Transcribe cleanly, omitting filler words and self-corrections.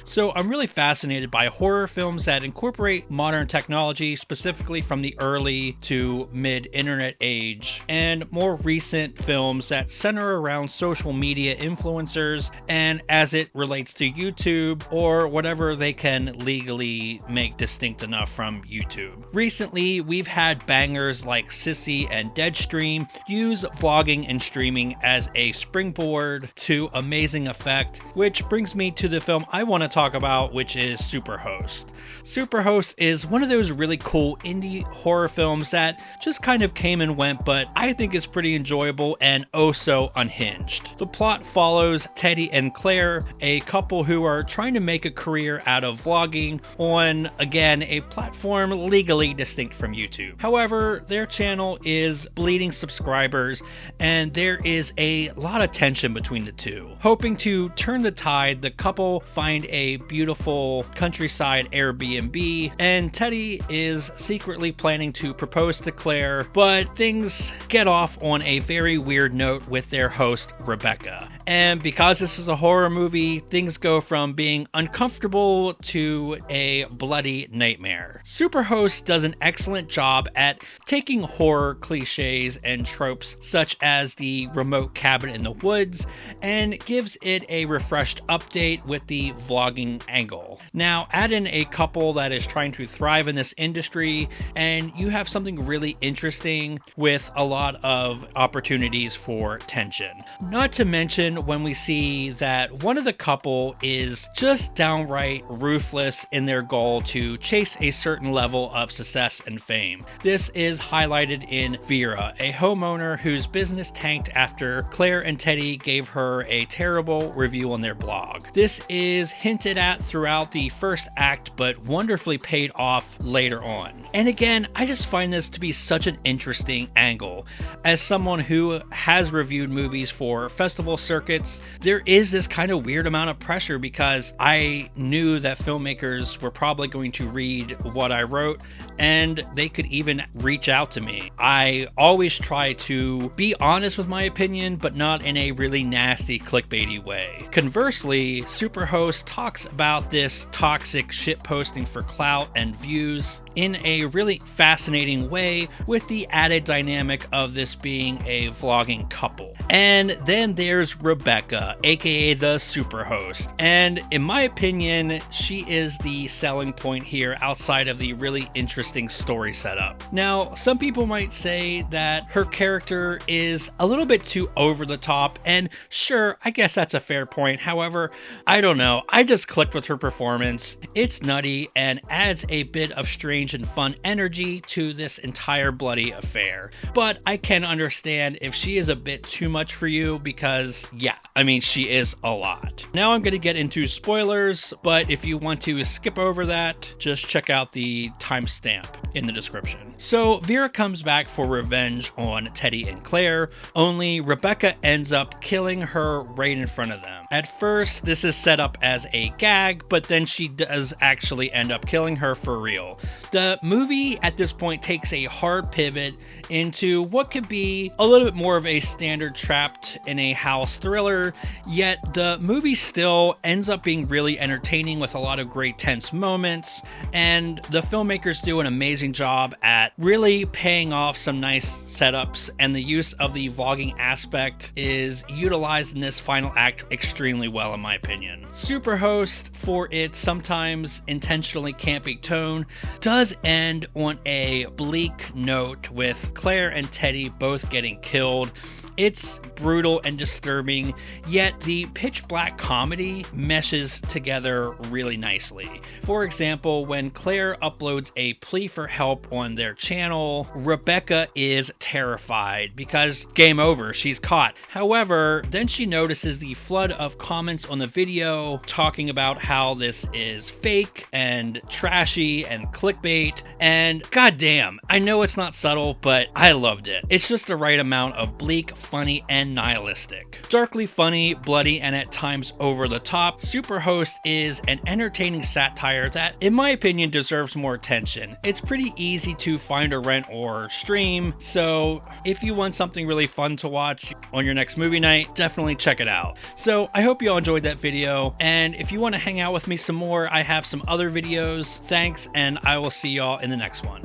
So I'm really fascinated by horror films that incorporate modern technology, specifically from the early to mid-internet age, and more recent films that center around social media influencers and as it relates to YouTube or whatever they can legally make distinct enough from YouTube. Recently, we've had bangers like Sissy and Deadstream use vlogging and streaming as a springboard to amazing effect, which brings me to the film I want to talk about, which is Superhost. Superhost is one of those really cool indie horror films that just kind of came and went, but I think is pretty enjoyable and oh so unhinged. The plot follows Teddy and Claire, a couple who are trying to make a career out of vlogging on, again, a platform legally distinct from YouTube. However, their channel is bleeding subscribers and there is a lot of tension between the two. Hoping to turn the tide, the couple find a beautiful countryside Airbnb, and Teddy is secretly planning to propose to Claire, but things get off on a very weird note with their host, Rebecca. And because this is a horror movie, things go from being uncomfortable to a bloody nightmare. Superhost does an excellent job at taking horror cliches and tropes such as the remote cabin in the woods and gives it a refreshed update with the vlogging angle. Now, add in a couple that is trying to thrive in this industry, and you have something really interesting with a lot of opportunities for tension. Not to mention when we see that one of the couple is just downright ruthless in their goal to chase a certain level of success and fame. This is highlighted in Vera, a homeowner whose business tanked after Claire and Teddy gave her a terrible review on their blog. This is hinted at throughout the first act, but wonderfully paid off later on. And again, I just find this to be such an interesting angle. As someone who has reviewed movies for festival circuits, there is this kind of weird amount of pressure because I knew that filmmakers were probably going to read what I wrote and they could even reach out to me. I always try to be honest with my opinion, but not in a really nasty clickbaity way. Conversely, Superhost talks about this toxic shitposting for clout and views in a really fascinating way, with the added dynamic of this being a vlogging couple. And then there's Rebecca, aka the Superhost, and in my opinion, she is the selling point here outside of the really interesting story setup. Now, some people might say that her character is a little bit too over the top, and sure, I guess that's a fair point. However, I don't know, I just clicked with her performance. It's nutty and adds a bit of strange and fun energy to this entire bloody affair. But I can understand if she is a bit too much for you because, yeah, I mean, she is a lot. Now I'm going to get into spoilers, but if you want to skip over that, just check out the timestamp in the description. So Vera comes back for revenge on Teddy and Claire, only Rebecca ends up killing her right in front of them. At first, this is set up as a gag, but then she does actually end up killing her for real. The movie at this point takes a hard pivot into what could be a little bit more of a standard trapped in a house thriller, yet the movie still ends up being really entertaining with a lot of great tense moments, and the filmmakers do an amazing job at really paying off some nice setups, and the use of the vlogging aspect is utilized in this final act extremely well in my opinion. Superhost, for its sometimes intentionally campy tone, does end on a bleak note with Claire and Teddy both getting killed. It's brutal and disturbing, yet the pitch black comedy meshes together really nicely. For example, when Claire uploads a plea for help on their channel, Rebecca is terrified because game over, she's caught. However, then she notices the flood of comments on the video talking about how this is fake and trashy and clickbait, and goddamn, I know it's not subtle, but I loved it. It's just the right amount of bleak, funny and nihilistic. Darkly funny, bloody, and at times over the top, Superhost is an entertaining satire that, in my opinion, deserves more attention. It's pretty easy to find or rent or stream, so if you want something really fun to watch on your next movie night, definitely check it out. So I hope you all enjoyed that video, and if you want to hang out with me some more, I have some other videos. Thanks, and I will see y'all in the next one.